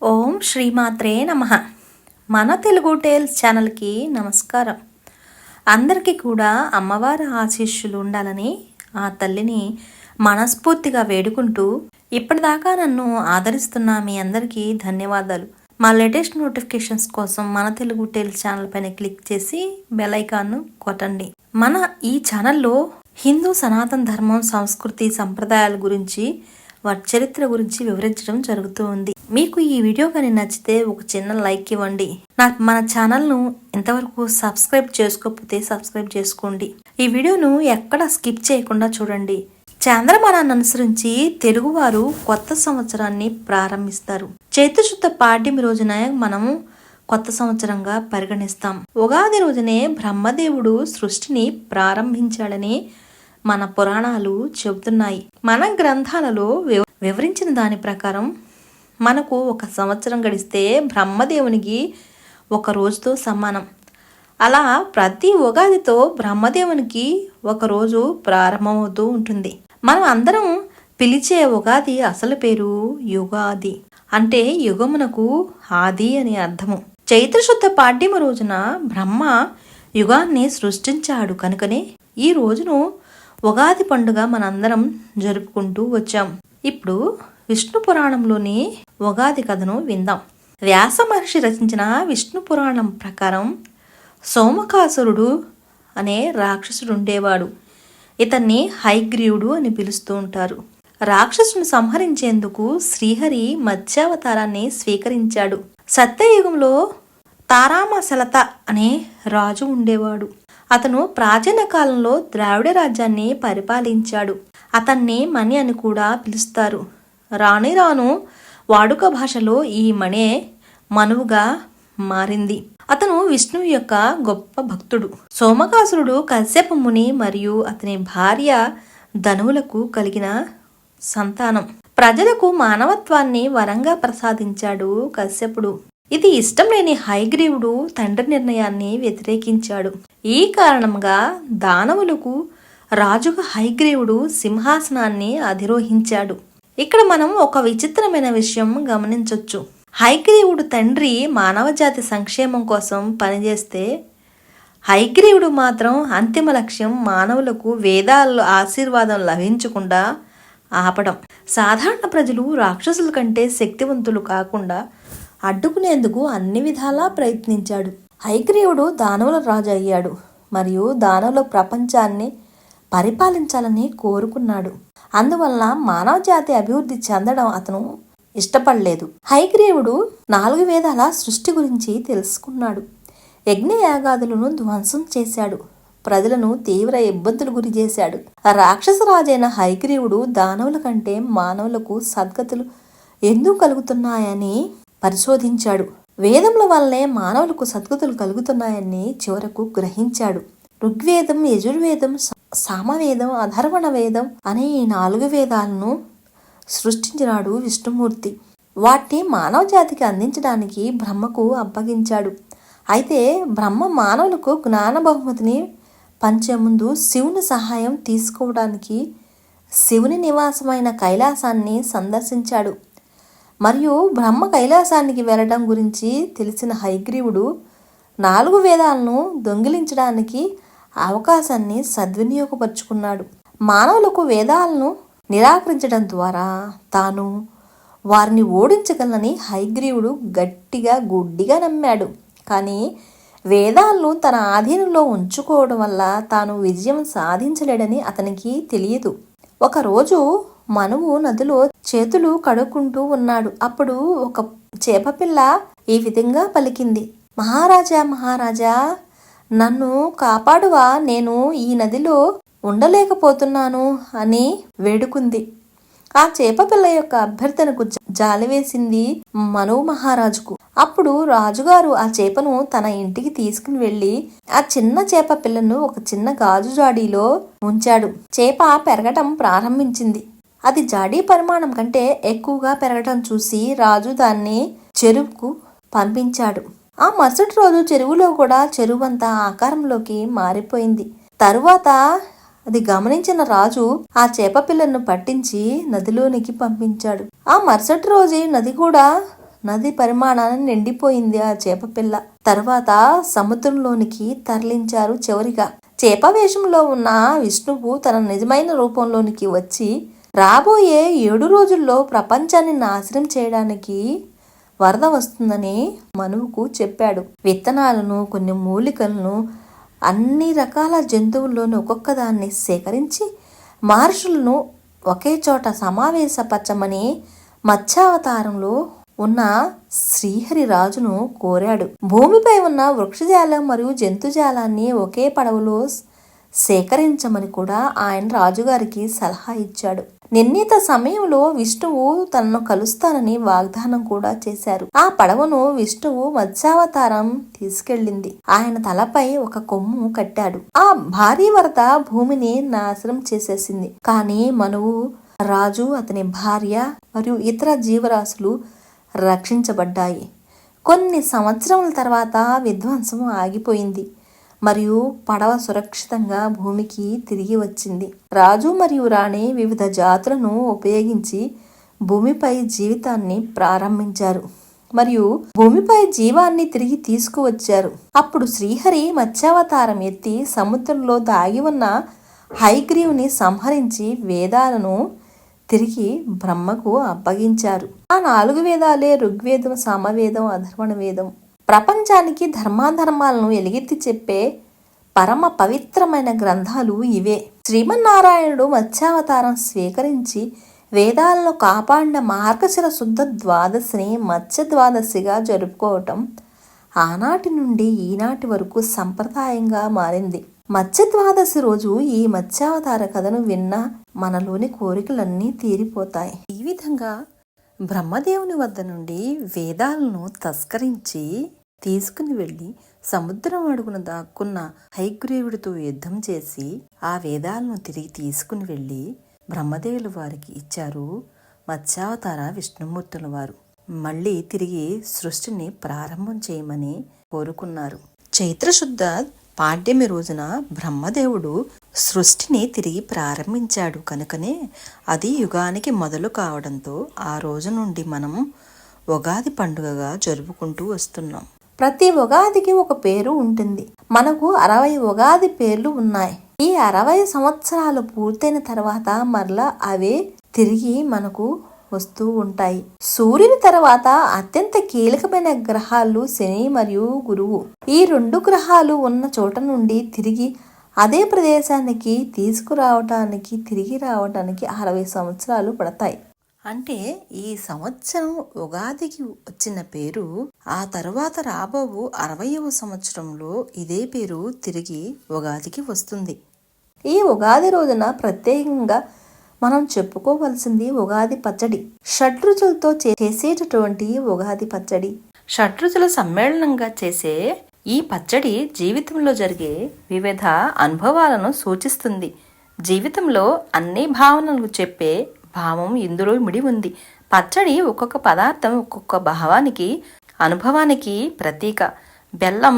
ఓం శ్రీమాత్రే నమః. మన తెలుగు టేల్స్ ఛానల్కి నమస్కారం. అందరికీ కూడా అమ్మవారి ఆశీస్సులు ఉండాలని ఆ తల్లిని మనస్ఫూర్తిగా వేడుకుంటూ ఇప్పటిదాకా నన్ను ఆదరిస్తున్న మీ అందరికీ ధన్యవాదాలు. మా లేటెస్ట్ నోటిఫికేషన్స్ కోసం మన తెలుగు టేల్స్ ఛానల్ పైన క్లిక్ చేసి బెల్ ఐకాన్ను కొట్టండి. మన ఈ ఛానల్లో హిందూ సనాతన ధర్మం, సంస్కృతి, సంప్రదాయాల గురించి, వారి చరిత్ర గురించి వివరించడం జరుగుతూ ఉంది. మీకు ఈ వీడియో కానీ నచ్చితే ఒక చిన్న లైక్ ఇవ్వండి. మన ఛానల్ను ఇంతవరకు సబ్స్క్రైబ్ చేసుకోకపోతే సబ్స్క్రైబ్ చేసుకోండి. ఈ వీడియోను ఎక్కడ స్కిప్ చేయకుండా చూడండి. చాంద్రమానాన్ని అనుసరించి తెలుగువారు కొత్త సంవత్సరాన్ని ప్రారంభిస్తారు. చైత్రశుద్ధ పాడ్యమి రోజున మనము కొత్త సంవత్సరంగా పరిగణిస్తాం. ఉగాది రోజునే బ్రహ్మదేవుడు సృష్టిని ప్రారంభించాడని మన పురాణాలు చెబుతున్నాయి. మన గ్రంథాలలో వివరించిన దాని ప్రకారం మనకు ఒక సంవత్సరం గడిస్తే బ్రహ్మదేవునికి ఒక రోజుతో సమానం. అలా ప్రతి ఉగాదితో బ్రహ్మదేవునికి ఒక రోజు ప్రారంభమవుతూ ఉంటుంది. మనం అందరం పిలిచే ఉగాది అసలు పేరు యుగాది, అంటే యుగమునకు ఆది అని అర్థము. చైత్రశుద్ధ పాడ్యమి రోజున బ్రహ్మ యుగాన్ని సృష్టించాడు కనుకనే ఈ రోజును ఉగాది పండుగ మనందరం జరుపుకుంటూ వచ్చాం. ఇప్పుడు విష్ణు పురాణంలోని ఉగాది కథను విందాం. వ్యాస మహర్షి రచించిన విష్ణు పురాణం ప్రకారం సోమకాసురుడు అనే రాక్షసుడు ఉండేవాడు. ఇతన్ని హయగ్రీవుడు అని పిలుస్తూ ఉంటారు. రాక్షసుని సంహరించేందుకు శ్రీహరి మత్స్యావతారాన్ని స్వీకరించాడు. సత్యయుగంలో తారామశలత అనే రాజు ఉండేవాడు. అతను ప్రాచీన కాలంలో ద్రావిడ రాజ్యాన్ని పరిపాలించాడు. అతన్ని మణి అని కూడా పిలుస్తారు. రాను రాను వాడుక భాషలో ఈ మణే మనువుగా మారింది. అతను విష్ణువు యొక్క గొప్ప భక్తుడు. సోమకాసురుడు కశ్యప ముని మరియు అతని భార్య ధనువులకు కలిగిన సంతానం. ప్రజలకు మానవత్వాన్ని వరంగా ప్రసాదించాడు కశ్యపుడు. ఇది ఇష్టం లేని హయగ్రీవుడు తండ్రి నిర్ణయాన్ని వ్యతిరేకించాడు. ఈ కారణంగా దానవులకు రాజుగా హయగ్రీవుడు సింహాసనాన్ని అధిరోహించాడు. ఇక్కడ మనం ఒక విచిత్రమైన విషయం గమనించవచ్చు. హయగ్రీవుడు తండ్రి మానవజాతి సంక్షేమం కోసం పనిచేస్తే హయగ్రీవుడు మాత్రం అంతిమ లక్ష్యం మానవులకు వేదాల్లో ఆశీర్వాదం లభించకుండా ఆపడం. సాధారణ ప్రజలు రాక్షసుల కంటే శక్తివంతులు కాకుండా అడ్డుకునేందుకు అన్ని విధాలా ప్రయత్నించాడు. హయగ్రీవుడు దానవుల రాజు అయ్యాడు మరియు దానవుల ప్రపంచాన్ని పరిపాలించాలని కోరుకున్నాడు. అందువల్ల మానవ జాతి అభివృద్ధి చెందడం అతను ఇష్టపడలేదు. హయగ్రీవుడు 4 వేదాల సృష్టి గురించి తెలుసుకున్నాడు. యజ్ఞయాగాదులను ధ్వంసం చేశాడు. ప్రజలను తీవ్ర ఇబ్బందులు గురి చేశాడు. రాక్షస రాజైన హయగ్రీవుడు దానవుల కంటే మానవులకు సద్గతులు ఎందుకు కలుగుతున్నాయని పరిశోధించాడు. వేదముల వల్లే మానవులకు సద్గతులు కలుగుతున్నాయని చివరకు గ్రహించాడు. ఋగ్వేదం, యజుర్వేదం, సామవేదం, అధర్వణ వేదం అనే ఈ 4 వేదాలను సృష్టించినాడు విష్ణుమూర్తి. వాటిని మానవ జాతికి అందించడానికి బ్రహ్మకు అప్పగించాడు. అయితే బ్రహ్మ మానవులకు జ్ఞాన బహుమతిని పంచే ముందు శివుని సహాయం తీసుకోవడానికి శివుని నివాసమైన కైలాసాన్ని సందర్శించాడు. మరియు బ్రహ్మ కైలాసానికి వెళ్ళడం గురించి తెలిసిన హయగ్రీవుడు 4 వేదాలను దొంగిలించడానికి అవకాశాన్ని సద్వినియోగపరుచుకున్నాడు. మానవులకు వేదాలను నిరాకరించడం ద్వారా తాను వారిని ఓడించగలనని హయగ్రీవుడు గుడ్డిగా నమ్మాడు. కానీ వేదాలను తన ఆధీనంలో ఉంచుకోవడం వల్ల తాను విజయం సాధించలేడని అతనికి తెలియదు. ఒకరోజు మనువు నదిలో చేతులు కడుక్కుంటూ ఉన్నాడు. అప్పుడు ఒక చేపపిల్ల ఈ విధంగా పలికింది, మహారాజా, నన్ను కాపాడువా, నేను ఈ నదిలో ఉండలేకపోతున్నాను అని వేడుకుంది. ఆ చేపపిల్ల యొక్క అభ్యర్థనకు జాలివేసింది మనువు మహారాజుకు. అప్పుడు రాజుగారు ఆ చేపను తన ఇంటికి తీసుకుని వెళ్ళి ఆ చిన్న చేప పిల్లను ఒక చిన్న గాజు జాడీలో ఉంచాడు. చేప పెరగటం ప్రారంభించింది. అది జాడీ పరిమాణం కంటే ఎక్కువగా పెరగటం చూసి రాజు దాన్ని చెరువుకు పంపించాడు. ఆ మరుసటి రోజు చెరువులో కూడా చెరువంతా ఆకారంలోకి మారిపోయింది. తరువాత అది గమనించిన రాజు ఆ చేప పిల్లను పట్టించి నదిలోనికి పంపించాడు. ఆ మరుసటి రోజు నది కూడా నది పరిమాణాన్ని నిండిపోయింది ఆ చేపపిల్ల. తరువాత సముద్రంలోనికి తరలించారు. చివరిగా చేప వేషంలో ఉన్న విష్ణువు తన నిజమైన రూపంలోనికి వచ్చి రాబోయే 7 రోజుల్లో ప్రపంచాన్ని నాశనం చేయడానికి వరద వస్తుందని మనువుకు చెప్పాడు. విత్తనాలను, కొన్ని మూలికలను, అన్ని రకాల జంతువుల్లోని ఒక్కొక్కదాన్ని సేకరించి మహర్షులను ఒకే చోట సమావేశపరచమని మత్స్యావతారంలో ఉన్న శ్రీహరి రాజును కోరాడు. భూమిపై ఉన్న వృక్షజాలం మరియు జంతుజాలాన్ని ఒకే పడవలో సేకరించమని కూడా ఆయన రాజుగారికి సలహా ఇచ్చాడు. నిర్ణీత సమయంలో విష్ణువు తనను కలుస్తానని వాగ్దానం కూడా చేశారు. ఆ పడవను విష్ణువు మత్స్యావతారం తీసుకెళ్ళింది. ఆయన తలపై ఒక కొమ్ము కట్టాడు. ఆ భారీ వరద భూమిని నాశనం చేసేసింది. కానీ మనువు, రాజు, అతని భార్య మరియు ఇతర జీవరాశులు రక్షించబడ్డాయి. కొన్ని సంవత్సరముల తర్వాత విధ్వంసం ఆగిపోయింది మరియు పడవ సురక్షితంగా భూమికి తిరిగి వచ్చింది. రాజు మరియు రాణి వివిధ జాతులను ఉపయోగించి భూమిపై జీవితాన్ని ప్రారంభించారు మరియు భూమిపై జీవాన్ని తిరిగి తీసుకువచ్చారు. అప్పుడు శ్రీహరి మత్స్యావతారం ఎత్తి సముద్రంలో దాగి ఉన్న హయగ్రీవుని సంహరించి వేదాలను తిరిగి బ్రహ్మకు అప్పగించారు. ఆ 4 వేదాలే ఋగ్వేదం, సామవేదం, అధర్వణ వేదం. ప్రపంచానికి ధర్మాధర్మాలను ఎలుగెత్తి చెప్పే పరమ పవిత్రమైన గ్రంథాలు ఇవే. శ్రీమన్నారాయణుడు మత్స్యావతారం స్వీకరించి వేదాలను కాపాడిన మార్గశిర శుద్ధ ద్వాదశిని మత్స్య ద్వాదశిగా జరుపుకోవటం ఆనాటి నుండి ఈనాటి వరకు సంప్రదాయంగా మారింది. మత్స్య ద్వాదశి రోజు ఈ మత్స్యావతార కథను విన్న మనలోని కోరికలన్నీ తీరిపోతాయి. ఈ విధంగా బ్రహ్మదేవుని వద్ద నుండి వేదాలను తస్కరించి తీసుకుని వెళ్ళి సముద్రం అడుగున దాక్కున్న హయగ్రీవుడితో యుద్ధం చేసి ఆ వేదాలను తిరిగి తీసుకుని వెళ్ళి బ్రహ్మదేవుల వారికి ఇచ్చారు మత్స్యావతార విష్ణుమూర్తుల వారు. మళ్ళీ తిరిగి సృష్టిని ప్రారంభం చేయమని కోరుకున్నారు. చైత్రశుద్ధ పాడ్యమి రోజున బ్రహ్మదేవుడు సృష్టిని తిరిగి ప్రారంభించాడు కనుకనే అది యుగానికి మొదలు కావడంతో ఆ రోజు నుండి మనం ఉగాది పండుగగా జరుపుకుంటూ వస్తున్నాం. ప్రతి ఉగాదికి ఒక పేరు ఉంటుంది. మనకు 60 ఉగాది పేర్లు ఉన్నాయి. ఈ 60 సంవత్సరాలు పూర్తయిన తర్వాత మరలా అవే తిరిగి మనకు వస్తూ ఉంటాయి. సూర్యుని తర్వాత అత్యంత కీలకమైన గ్రహాలు శని మరియు గురువు. ఈ 2 గ్రహాలు ఉన్న చోట నుండి తిరిగి అదే ప్రదేశానికి తిరిగి రావటానికి 60 సంవత్సరాలు పడతాయి. అంటే ఈ సంవత్సరం ఉగాదికి వచ్చిన పేరు ఆ తరువాత రాబో 60వ సంవత్సరంలో ఇదే పేరు తిరిగి ఉగాదికి వస్తుంది. ఈ ఉగాది రోజున ప్రత్యేకంగా మనం చెప్పుకోవలసింది ఉగాది పచ్చడి. షడ్రుచులతో చేసేటటువంటి ఉగాది పచ్చడి. షడ్రుచుల సమ్మేళనంగా చేసే ఈ పచ్చడి జీవితంలో జరిగే వివిధ అనుభవాలను సూచిస్తుంది. జీవితంలో అన్ని భావనలు చెప్పే భావం ఇందులో మిడి ఉంది. పచ్చడి ఒక్కొక్క పదార్థం ఒక్కొక్క భావానికి, అనుభవానికి ప్రతీక. బెల్లం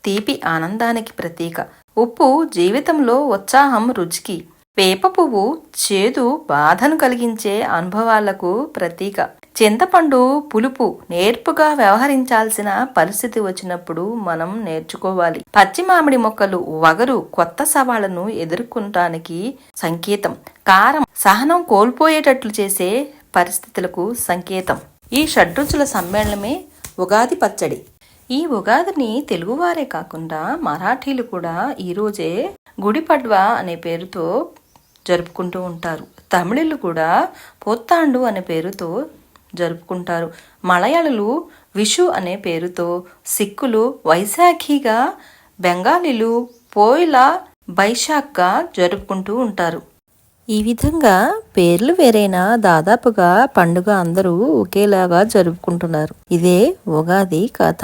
తీపి ఆనందానికి ప్రతీక. ఉప్పు జీవితంలో ఉత్సాహం రుచికి. వేప పువ్వు చేదు బాధను కలిగించే అనుభవాలకు ప్రతీక. చింతపండు పులుపు నేర్పుగా వ్యవహరించాల్సిన పరిస్థితి వచ్చినప్పుడు మనం నేర్చుకోవాలి. పచ్చి మామిడి మొక్కలు వగరు కొత్త సవాళ్లను ఎదుర్కొనటానికి సంకేతం. కారం సహనం కోల్పోయేటట్లు చేసే పరిస్థితులకు సంకేతం. ఈ షడ్రుచుల సమ్మేళనమే ఉగాది పచ్చడి. ఈ ఉగాదిని తెలుగువారే కాకుండా మరాఠీలు కూడా ఈరోజే గుడిపడ్వా అనే పేరుతో జరుపుకుంటూ ఉంటారు. తమిళులు కూడా పోత్తాండు అనే పేరుతో జరుపుకుంటారు. మలయాళులు విషు అనే పేరుతో, సిక్కులు వైశాఖిగా, బెంగాలీలు పోయిలా బైశాఖ్గా జరుపుకుంటూ ఉంటారు. ఈ విధంగా పేర్లు వేరైనా దాదాపుగా పండుగ అందరూ ఒకేలాగా జరుపుకుంటున్నారు. ఇదే ఉగాది కథ.